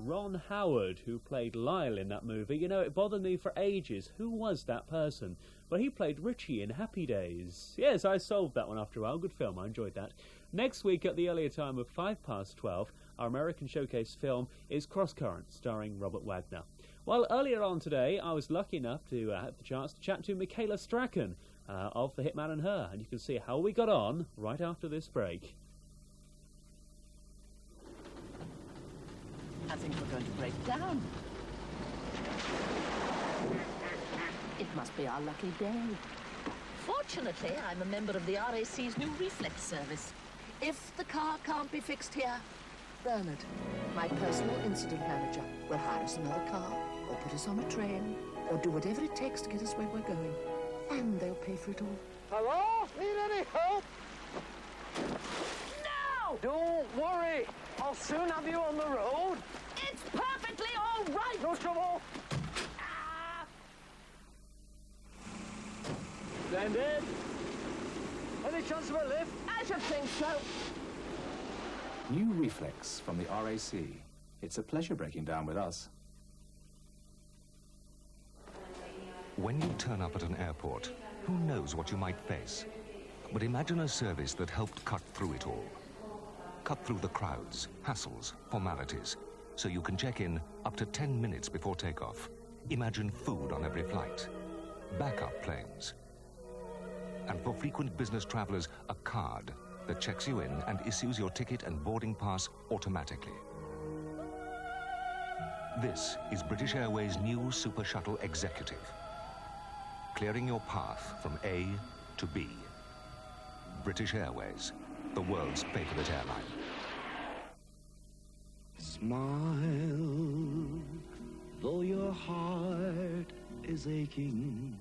Ron Howard, who played Lyle in that movie. You know, it bothered me for ages. Who was that person? Well, he played Richie in Happy Days. Yes, I solved that one after a while. Good film, I enjoyed that. Next week at the earlier time of 12:05, our American Showcase film is Cross Currents, starring Robert Wagner. Well, earlier on today, I was lucky enough to have the chance to chat to Michaela Strachan of the Hitman and Her, and you can see how we got on right after this break. I think we're going to break down. It must be our lucky day. Fortunately, I'm a member of the RAC's new reflex service. If the car can't be fixed here, Bernard, my personal incident manager, will hire us another car, or put us on a train, or do whatever it takes to get us where we're going. And they'll pay for it all. Hello? Need any help? No! Don't worry. I'll soon have you on the road. It's perfectly all right! No trouble. Splendid. Any chance of a lift? I should think so. New reflex from the RAC. It's a pleasure breaking down with us. When you turn up at an airport, who knows what you might face? But imagine a service that helped cut through it all. Cut through the crowds, hassles, formalities, so you can check in up to 10 minutes before takeoff. Imagine food on every flight, backup planes, and for frequent business travelers, a card that checks you in and issues your ticket and boarding pass automatically. This is British Airways' new Super Shuttle Executive, clearing your path from A to B. British Airways, the world's favorite airline. Smile, though your heart is aching.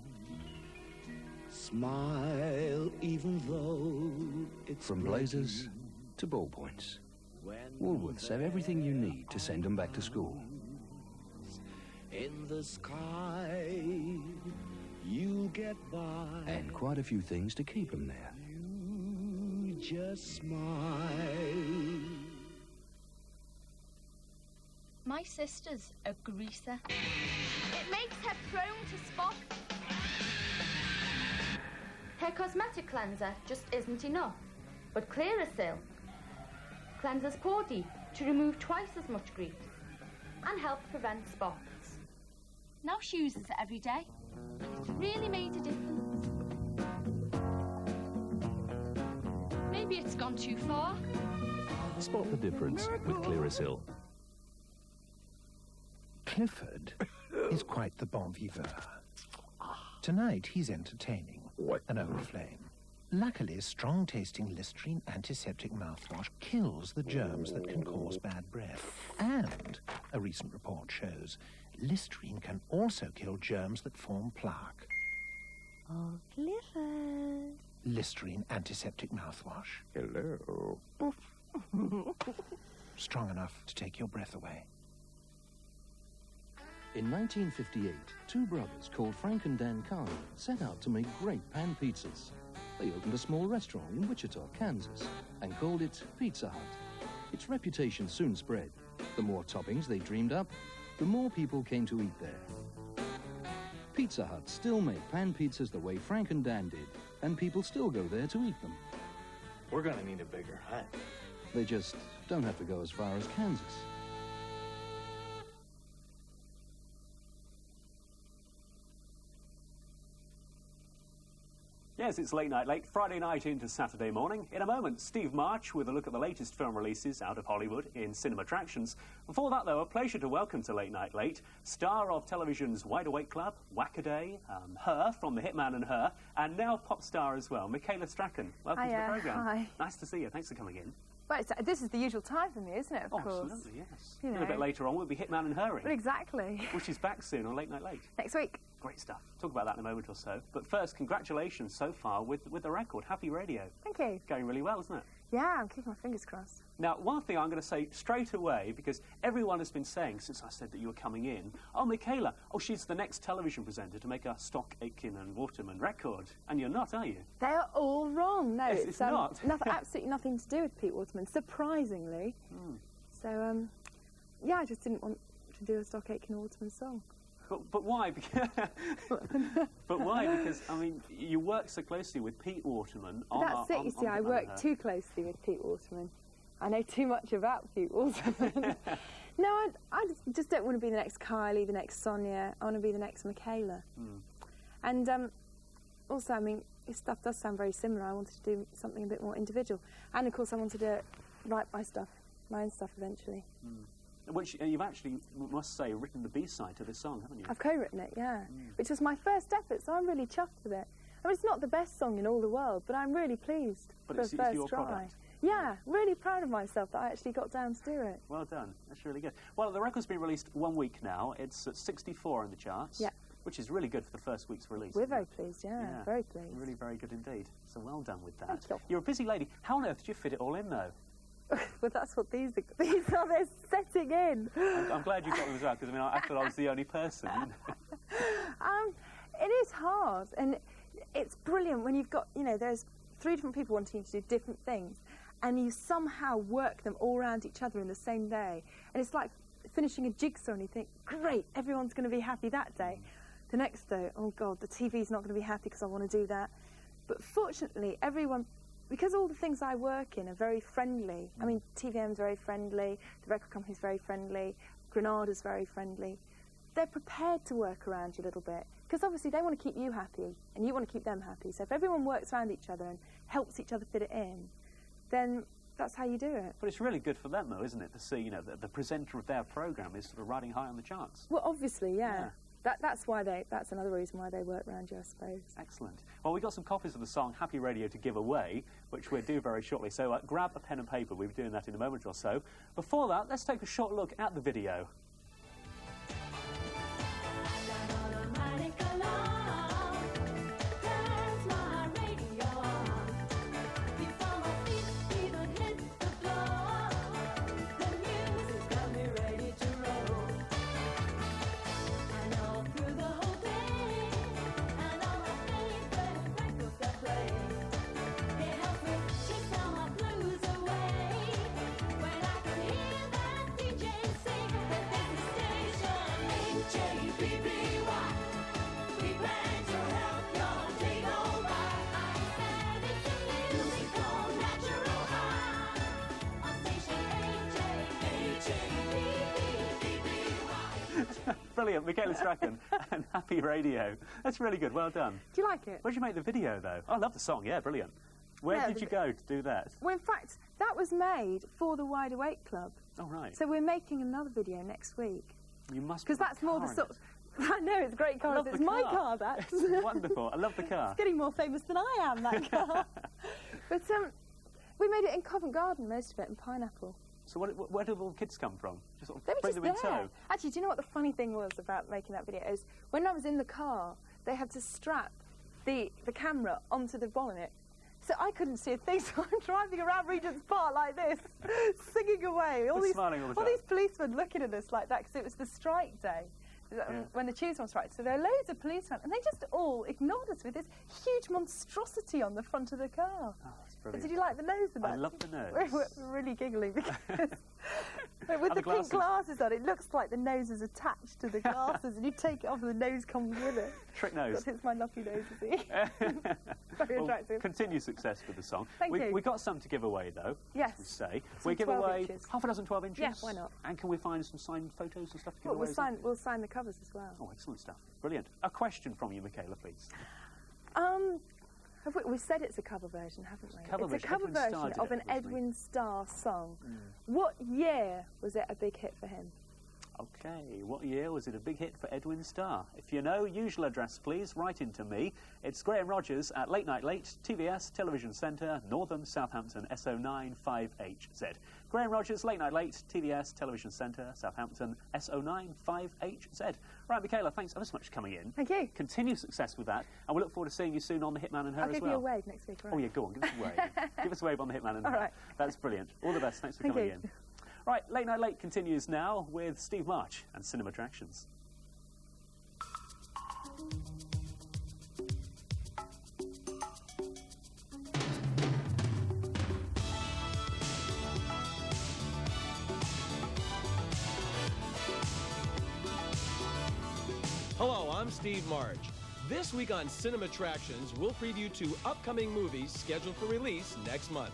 Smile, even though it's From blazers to ballpoints, Woolworths have everything you need to send them back to school. in the sky. You'll get by. And quite a few things to keep them there. You just smile. My sister's a greaser. It makes her prone to spot. Her cosmetic cleanser just isn't enough. But Clearasil cleanses pore deep to remove twice as much grease and helps prevent spots. Now she uses it every day. It's really made a difference. Maybe it's gone too far. Spot the difference with Clearasil. Clifford is quite the bon vivant. Tonight he's entertaining an old flame. Luckily, strong-tasting Listerine antiseptic mouthwash kills the germs that can cause bad breath. And, a recent report shows, Listerine can also kill germs that form plaque. Oh, Clifford. Listerine antiseptic mouthwash. Hello. Strong enough to take your breath away. In 1958, two brothers called Frank and Dan Carney set out to make great pan pizzas. They opened a small restaurant in Wichita, Kansas, and called it Pizza Hut. Its reputation soon spread. The more toppings they dreamed up, the more people came to eat there. Pizza Hut still make pan pizzas the way Frank and Dan did, and people still go there to eat them. We're gonna need a bigger hut. They just don't have to go as far as Kansas. Yes, it's Late Night Late, Friday night into Saturday morning. In a moment, Steve March with a look at the latest film releases out of Hollywood in CinemAttractions. Before that, though, a pleasure to welcome to Late Night Late star of television's Wide Awake Club, Whack-A-Day, Her from the Hitman and Her, and now pop star as well, Michaela Strachan. Welcome to the programme. Hi. Nice to see you. Thanks for coming in. Right, so this is the usual time for me, isn't it, of course? Absolutely, yes. You A little bit later on, we'll be Hitman and Her. Well, exactly. Which is back soon on Late Night Late. Next week. Great stuff. Talk about that in a moment or so. But first, congratulations so far with the record. Happy Radio. Thank you. Going really well, isn't it? Yeah, I'm keeping my fingers crossed. Now, one thing I'm going to say straight away, because everyone has been saying since I said that you were coming in, oh, Michaela, she's the next television presenter to make a Stock, Aitken and Waterman record. And you're not, are you? They're all wrong. No, it's not. Absolutely nothing to do with Pete Waterman, surprisingly. So, yeah, I just didn't want to do a Stock Aitken Waterman song. But why? But why? Because, I mean, you work so closely with Pete Waterman on That's it, you see, I work too closely with Pete Waterman. I know too much about Pete Waterman. No, I just don't want to be the next Kylie, the next Sonia. I want to be the next Michaela. And also, I mean, his stuff does sound very similar. I wanted to do something a bit more individual. And, of course, I wanted to write my own stuff eventually. Which you've actually, must say, written the B-side to this song, haven't you? I've co-written it, yeah. Which was my first effort, so I'm really chuffed with it. I mean, it's not the best song in all the world, but I'm really pleased for the first your try. Product. Yeah, really proud of myself that I actually got down to do it. Well done. That's really good. Well, the record's been released 1 week now. It's at 64 in the charts. Yeah. Which is really good for the first week's release. We're very pleased, yeah, very pleased. Really very good indeed. So well done with that. Thank you. You're a busy lady. How on earth did you fit it all in, though? Well, that's what these are. They're setting in. I'm glad you got them as well, because I mean, I thought I was the only person. It is hard, and it's brilliant when you've got, you know, there's 3 different people wanting you to do different things, and you somehow work them all around each other in the same day. And it's like finishing a jigsaw, and you think, great, everyone's going to be happy that day. The next day, oh God, the TV's not going to be happy because I want to do that. But fortunately, everyone, because all the things I work in are very friendly. I mean, TVM's very friendly, the record company's very friendly, Granada's very friendly. They're prepared to work around you a little bit, because obviously they want to keep you happy, and you want to keep them happy. So if everyone works around each other and helps each other fit it in, then that's how you do it. But it's really good for them, though, isn't it, to see, you know, the presenter of their programme is sort of riding high on the charts. Well, obviously, yeah. That's another reason why they work around you, I suppose. Excellent. Well, we've got some copies of the song Happy Radio to give away, which we'll do very shortly. So grab a pen and paper. We'll be doing that in a moment or so. Before that, let's take a short look at the video. Brilliant, Michaela Strachan and Happy Radio. That's really good, well done. Do you like it? Where did you make the video, though? Oh, I love the song, yeah, brilliant. Where did you go to do that? Well, in fact, that was made for the Wide Awake Club. Oh, right. So we're making another video next week. You must. Because that's more the sort of... I know, it's a great car. It's my car, that. It's wonderful. I love the car. It's getting more famous than I am, that car. But we made it in Covent Garden, most of it, in Pineapple. So where did all the kids come from? Just sort of they were bring just them in tow? Actually, do you know what the funny thing was about making that video? Is when I was in the car, they had to strap the camera onto the bonnet. So I couldn't see a thing, so I'm driving around Regent's Park like this, singing away. All these policemen looking at us like that, because it was the strike day. When the tubes were on strike. So there are loads of policemen, and they just all ignored us with this huge monstrosity on the front of the car. Oh, that's brilliant. Did you like the nose of that? I love the nose. We're really giggling because with the pink glasses on, it looks like the nose is attached to the glasses, and you take it off and the nose comes with it. Trick nose. It's my lovely nose, you see. Very attractive. Continued success with the song. Thank you. We got some to give away, though. Yes. We say. We give away half a dozen 12 inches. Yeah, why not? And can we find some signed photos and stuff to give away? We'll sign the covers as well. Oh, excellent stuff. Brilliant. A question from you, Michaela, please. We said it's a cover version, haven't we? It's a cover version of an Edwin Starr song. What year was it a big hit for him? OK, what year was it a big hit for Edwin Starr? If you know, usual address, please, write in to me. It's Graham Rogers at Late Night Late, TVS Television Centre, Northam, Southampton, SO95HZ. Graham Rogers, Late Night Late, TVS Television Centre, Southampton, SO95HZ. Right, Michaela, thanks ever so much for coming in. Thank you. Continue success with that, and we look forward to seeing you soon on the Hitman and Her as well. I'll give you a wave next week, right? Oh, yeah, go on, give us a wave. Give us a wave on the Hitman and Her. All right. That's brilliant. All the best. Thanks for coming in. Right, Late Night Late continues now with Steve March and CinemAttractions. Hello, I'm Steve March. This week on CinemAttractions, we'll preview 2 upcoming movies scheduled for release next month.